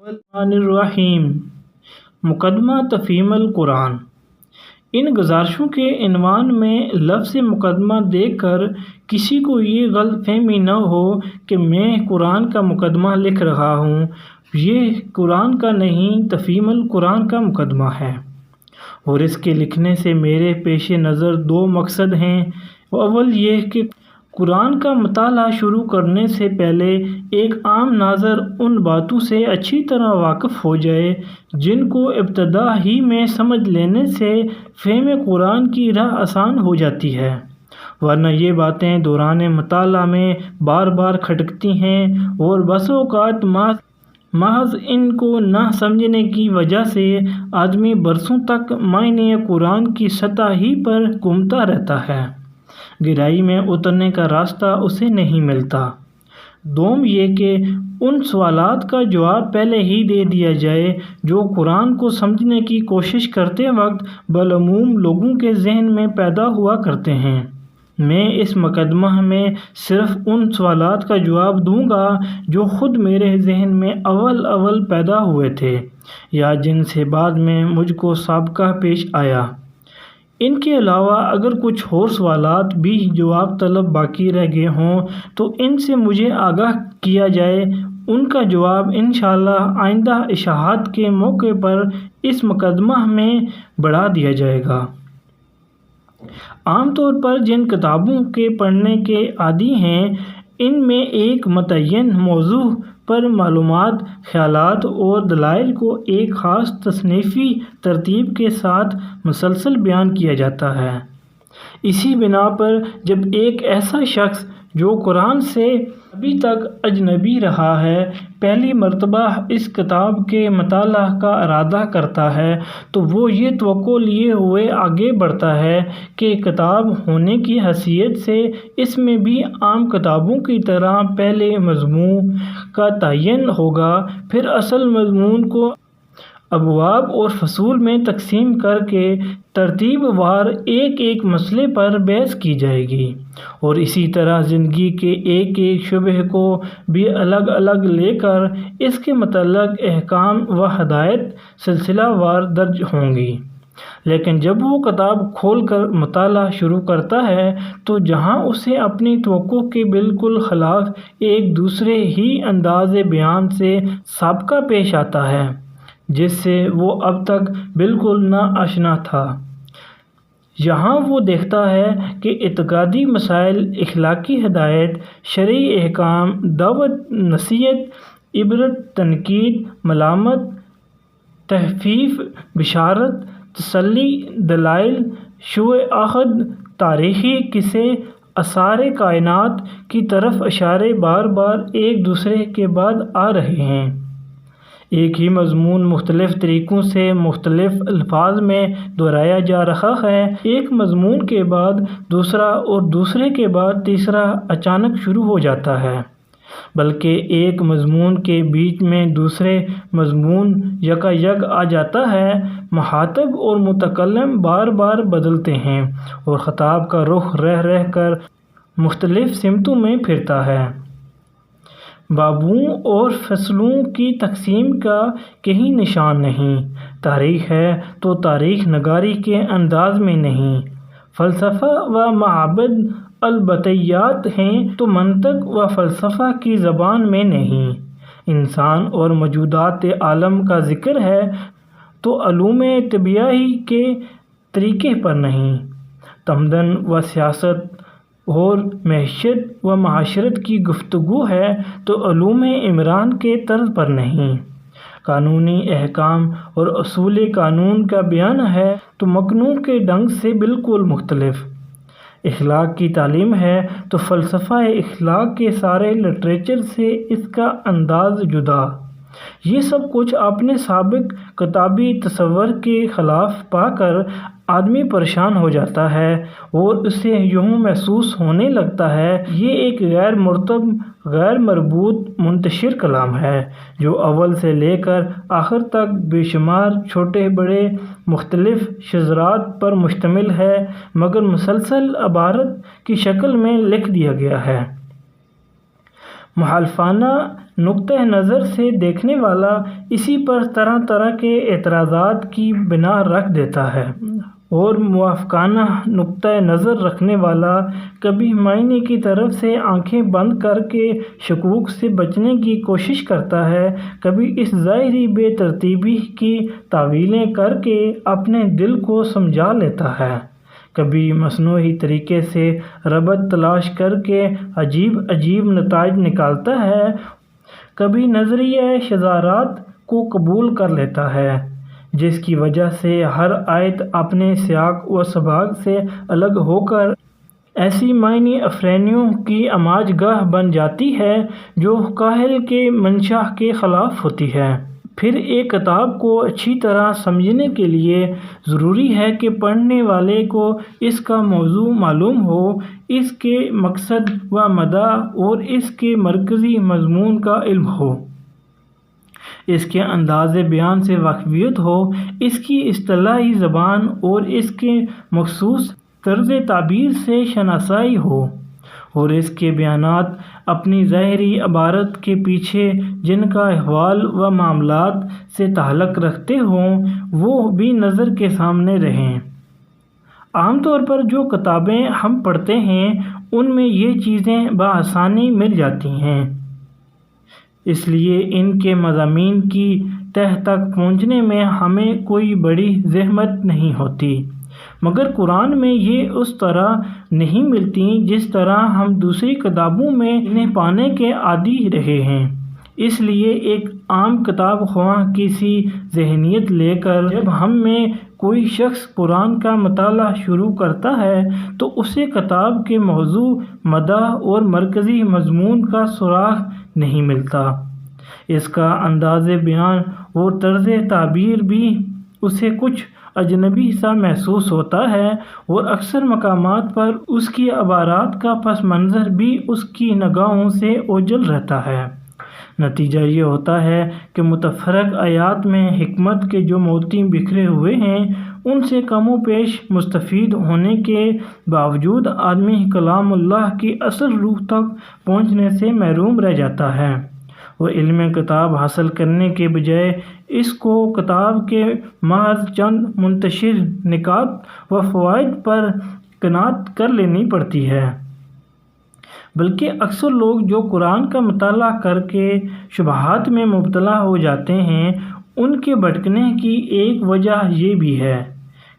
الرحمن الرحیم مقدمہ تفہیم القرآن۔ ان گزارشوں کے عنوان میں لفظ مقدمہ دیکھ کر کسی کو یہ غلط فہمی نہ ہو کہ میں قرآن کا مقدمہ لکھ رہا ہوں۔ یہ قرآن کا نہیں، تفہیم القرآن کا مقدمہ ہے، اور اس کے لکھنے سے میرے پیش نظر دو مقصد ہیں۔ اول یہ کہ قرآن کا مطالعہ شروع کرنے سے پہلے ایک عام ناظر ان باتوں سے اچھی طرح واقف ہو جائے جن کو ابتدا ہی میں سمجھ لینے سے فہم قرآن کی راہ آسان ہو جاتی ہے، ورنہ یہ باتیں دوران مطالعہ میں بار بار کھٹکتی ہیں اور بسا اوقات محض ان کو نہ سمجھنے کی وجہ سے آدمی برسوں تک معنی قرآن کی سطح ہی پر گھومتا رہتا ہے، گہرائی میں اترنے کا راستہ اسے نہیں ملتا۔ دوم یہ کہ ان سوالات کا جواب پہلے ہی دے دیا جائے جو قرآن کو سمجھنے کی کوشش کرتے وقت بالعموم لوگوں کے ذہن میں پیدا ہوا کرتے ہیں۔ میں اس مقدمہ میں صرف ان سوالات کا جواب دوں گا جو خود میرے ذہن میں اول پیدا ہوئے تھے یا جن سے بعد میں مجھ کو سابقہ پیش آیا۔ ان کے علاوہ اگر کچھ اور سوالات بھی جواب طلب باقی رہ گئے ہوں تو ان سے مجھے آگاہ کیا جائے، ان کا جواب انشاءاللہ آئندہ اشاعت کے موقع پر اس مقدمہ میں بڑھا دیا جائے گا۔ عام طور پر جن کتابوں کے پڑھنے کے عادی ہیں، ان میں ایک متعین موضوع پر معلومات، خیالات اور دلائل کو ایک خاص تصنیفی ترتیب کے ساتھ مسلسل بیان کیا جاتا ہے۔ اسی بنا پر جب ایک ایسا شخص جو قرآن سے ابھی تک اجنبی رہا ہے پہلی مرتبہ اس کتاب کے مطالعہ کا ارادہ کرتا ہے تو وہ یہ توقع لیے ہوئے آگے بڑھتا ہے کہ کتاب ہونے کی حیثیت سے اس میں بھی عام کتابوں کی طرح پہلے مضمون کا تعین ہوگا، پھر اصل مضمون کو ابواب اور فصول میں تقسیم کر کے ترتیب وار ایک مسئلے پر بحث کی جائے گی، اور اسی طرح زندگی کے ایک شعبے کو بھی الگ لے کر اس کے متعلق احکام و ہدایت سلسلہ وار درج ہوں گی۔ لیکن جب وہ کتاب کھول کر مطالعہ شروع کرتا ہے تو جہاں اسے اپنی توقع کے بالکل خلاف ایک دوسرے ہی انداز بیان سے سابقہ پیش آتا ہے جس سے وہ اب تک بالکل نا آشنا تھا۔ یہاں وہ دیکھتا ہے کہ اعتقادی مسائل، اخلاقی ہدایت، شرعی احکام، دعوت، نصیحت، عبرت، تنقید، ملامت، تخفیف، بشارت، تسلی، دلائل، شوء عہد، تاریخی قصے، آثار کائنات کی طرف اشارے بار بار ایک دوسرے کے بعد آ رہے ہیں۔ ایک ہی مضمون مختلف طریقوں سے مختلف الفاظ میں دہرایا جا رہا ہے، ایک مضمون کے بعد دوسرا اور دوسرے کے بعد تیسرا اچانک شروع ہو جاتا ہے، بلکہ ایک مضمون کے بیچ میں دوسرے مضمون یک آ جاتا ہے۔ مخاطب اور متکلم بار بار بدلتے ہیں اور خطاب کا رخ رہ کر مختلف سمتوں میں پھرتا ہے۔ بابوں اور فصلوں کی تقسیم کا کہیں نشان نہیں۔ تاریخ ہے تو تاریخ نگاری کے انداز میں نہیں، فلسفہ و معابد البتیات ہیں تو منطق و فلسفہ کی زبان میں نہیں، انسان اور موجودات عالم کا ذکر ہے تو علوم طبیعی کے طریقے پر نہیں، تمدن و سیاست اور معیشت و معاشرت کی گفتگو ہے تو علوم عمران کے طرز پر نہیں، قانونی احکام اور اصول قانون کا بیان ہے تو مقنون کے ڈھنگ سے بالکل مختلف، اخلاق کی تعلیم ہے تو فلسفہ اخلاق کے سارے لٹریچر سے اس کا انداز جدا۔ یہ سب کچھ اپنے سابق کتابی تصور کے خلاف پا کر آدمی پریشان ہو جاتا ہے اور اسے یوں محسوس ہونے لگتا ہے یہ ایک غیر مرتب، غیر مربوط منتشر کلام ہے جو اول سے لے کر آخر تک بے شمار چھوٹے بڑے مختلف شذرات پر مشتمل ہے مگر مسلسل عبارت کی شکل میں لکھ دیا گیا ہے۔ مخالفانہ نقطہ نظر سے دیکھنے والا اسی پر طرح طرح کے اعتراضات کی بنا رکھ دیتا ہے، اور موافقانہ نقطہ نظر رکھنے والا کبھی معنی کی طرف سے آنکھیں بند کر کے شکوک سے بچنے کی کوشش کرتا ہے، کبھی اس ظاہری بے ترتیبی کی تعویلیں کر کے اپنے دل کو سمجھا لیتا ہے، کبھی مصنوعی طریقے سے ربط تلاش کر کے عجیب عجیب نتائج نکالتا ہے، کبھی نظریہ شذرات کو قبول کر لیتا ہے، جس کی وجہ سے ہر آیت اپنے سیاق و سباق سے الگ ہو کر ایسی معنی افرینیوں کی اماج گاہ بن جاتی ہے جو قائل کے منشا کے خلاف ہوتی ہے۔ پھر ایک کتاب کو اچھی طرح سمجھنے کے لیے ضروری ہے کہ پڑھنے والے کو اس کا موضوع معلوم ہو، اس کے مقصد و مدعا اور اس کے مرکزی مضمون کا علم ہو، اس کے انداز بیان سے واقفیت ہو، اس کی اصطلاحی زبان اور اس کے مخصوص طرز تعبیر سے شناسائی ہو، اور اس کے بیانات اپنی ظاہری عبارت کے پیچھے جن کا احوال و معاملات سے تعلق رکھتے ہوں وہ بھی نظر کے سامنے رہیں۔ عام طور پر جو کتابیں ہم پڑھتے ہیں ان میں یہ چیزیں بآسانی مل جاتی ہیں، اس لیے ان کے مضامین کی تہ تک پہنچنے میں ہمیں کوئی بڑی زحمت نہیں ہوتی، مگر قرآن میں یہ اس طرح نہیں ملتی جس طرح ہم دوسری کتابوں میں انہیں پانے کے عادی رہے ہیں۔ اس لیے ایک عام کتاب خواہ کسی ذہنیت لے کر جب ہم میں کوئی شخص قرآن کا مطالعہ شروع کرتا ہے تو اسے کتاب کے موضوع، مدعا اور مرکزی مضمون کا سراغ نہیں ملتا، اس کا انداز بیان اور طرز تعبیر بھی اسے کچھ اجنبی سا محسوس ہوتا ہے، اور اکثر مقامات پر اس کی عبارات کا پس منظر بھی اس کی نگاہوں سے اوجھل رہتا ہے۔ نتیجہ یہ ہوتا ہے کہ متفرق آیات میں حکمت کے جو موتی بکھرے ہوئے ہیں ان سے کم و بیش مستفید ہونے کے باوجود آدمی کلام اللہ کی اصل روح تک پہنچنے سے محروم رہ جاتا ہے، وہ علم کتاب حاصل کرنے کے بجائے اس کو کتاب کے محض چند منتشر نکات و فوائد پر قناعت کر لینی پڑتی ہے، بلکہ اکثر لوگ جو قرآن کا مطالعہ کر کے شبہات میں مبتلا ہو جاتے ہیں ان کے بھٹکنے کی ایک وجہ یہ بھی ہے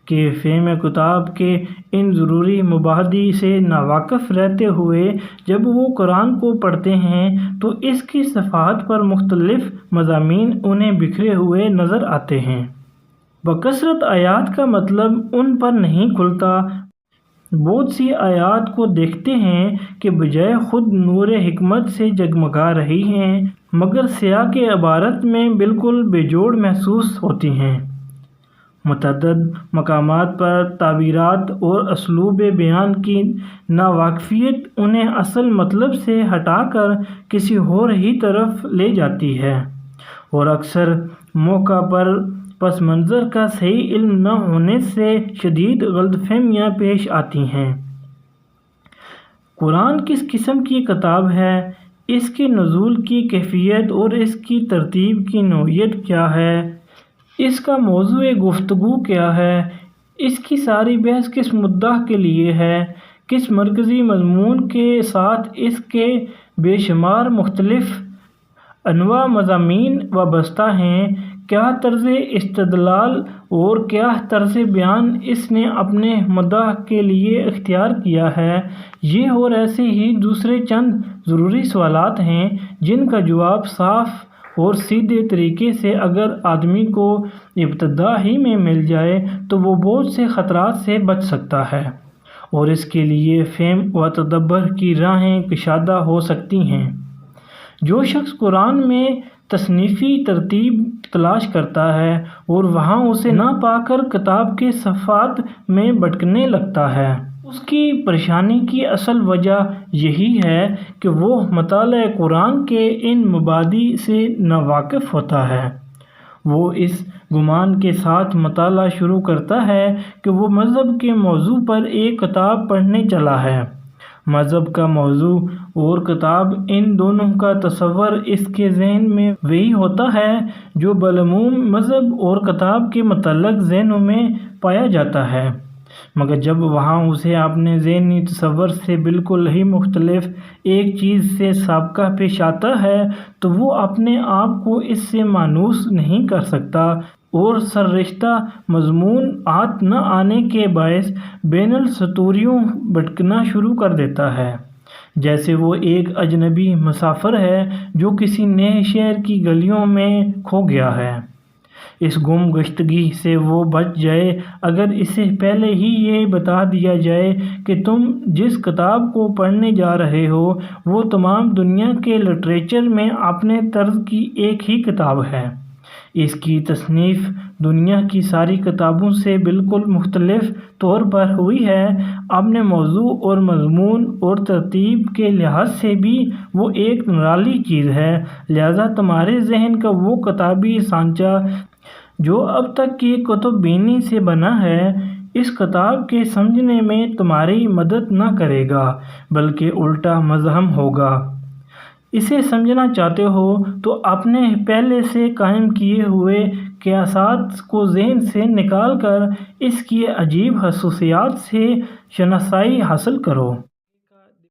کہ فہم کتاب کے ان ضروری مبادی سے ناواقف رہتے ہوئے جب وہ قرآن کو پڑھتے ہیں تو اس کی صفحات پر مختلف مضامین انہیں بکھرے ہوئے نظر آتے ہیں، بکثرت آیات کا مطلب ان پر نہیں کھلتا، بہت سی آیات کو دیکھتے ہیں کہ بجائے خود نور حکمت سے جگمگا رہی ہیں مگر سیاق عبارت میں بالکل بے جوڑ محسوس ہوتی ہیں۔ متعدد مقامات پر تعبیرات اور اسلوب بیان کی ناواقفیت انہیں اصل مطلب سے ہٹا کر کسی اور ہی طرف لے جاتی ہے، اور اکثر موقع پر پس منظر کا صحیح علم نہ ہونے سے شدید غلط فہمیاں پیش آتی ہیں۔ قرآن کس قسم کی کتاب ہے، اس کے نزول کی کیفیت اور اس کی ترتیب کی نوعیت کیا ہے، اس کا موضوع گفتگو کیا ہے، اس کی ساری بحث کس مدعا کے لیے ہے، کس مرکزی مضمون کے ساتھ اس کے بے شمار مختلف انواع مضامین وابستہ ہیں، کیا طرز استدلال اور کیا طرز بیان اس نے اپنے مدعا کے لیے اختیار کیا ہے، یہ اور ایسے ہی دوسرے چند ضروری سوالات ہیں جن کا جواب صاف اور سیدھے طریقے سے اگر آدمی کو ابتدا ہی میں مل جائے تو وہ بہت سے خطرات سے بچ سکتا ہے، اور اس کے لیے فہم و تدبر کی راہیں کشادہ ہو سکتی ہیں۔ جو شخص قرآن میں تصنیفی ترتیب تلاش کرتا ہے اور وہاں اسے نہ پا کر کتاب کے صفحات میں بھٹکنے لگتا ہے، اس کی پریشانی کی اصل وجہ یہی ہے کہ وہ مطالعہ قرآن کے ان مبادی سے ناواقف ہوتا ہے۔ وہ اس گمان کے ساتھ مطالعہ شروع کرتا ہے کہ وہ مذہب کے موضوع پر ایک کتاب پڑھنے چلا ہے، مذہب کا موضوع اور کتاب، ان دونوں کا تصور اس کے ذہن میں وہی ہوتا ہے جو بالعموم مذہب اور کتاب کے متعلق ذہنوں میں پایا جاتا ہے، مگر جب وہاں اسے اپنے ذہنی تصور سے بالکل ہی مختلف ایک چیز سے سابقہ پیش آتا ہے تو وہ اپنے آپ کو اس سے مانوس نہیں کر سکتا اور سررشتہ مضمون ہاتھ نہ آنے کے باعث بین السطوریوں بھٹکنا شروع کر دیتا ہے، جیسے وہ ایک اجنبی مسافر ہے جو کسی نئے شہر کی گلیوں میں کھو گیا ہے۔ اس گم گشتگی سے وہ بچ جائے اگر اسے پہلے ہی یہ بتا دیا جائے کہ تم جس کتاب کو پڑھنے جا رہے ہو وہ تمام دنیا کے لٹریچر میں اپنے طرز کی ایک ہی کتاب ہے۔ اس کی تصنیف دنیا کی ساری کتابوں سے بالکل مختلف طور پر ہوئی ہے، اپنے موضوع اور مضمون اور ترتیب کے لحاظ سے بھی وہ ایک نرالی چیز ہے، لہذا تمہارے ذہن کا وہ کتابی سانچہ جو اب تک کی کتب بینی سے بنا ہے، اس کتاب کے سمجھنے میں تمہاری مدد نہ کرے گا بلکہ الٹا مزاحم ہوگا۔ اسے سمجھنا چاہتے ہو تو اپنے پہلے سے قائم کیے ہوئے قیاسات کو ذہن سے نکال کر اس کی عجیب خصوصیات سے شناسائی حاصل کرو۔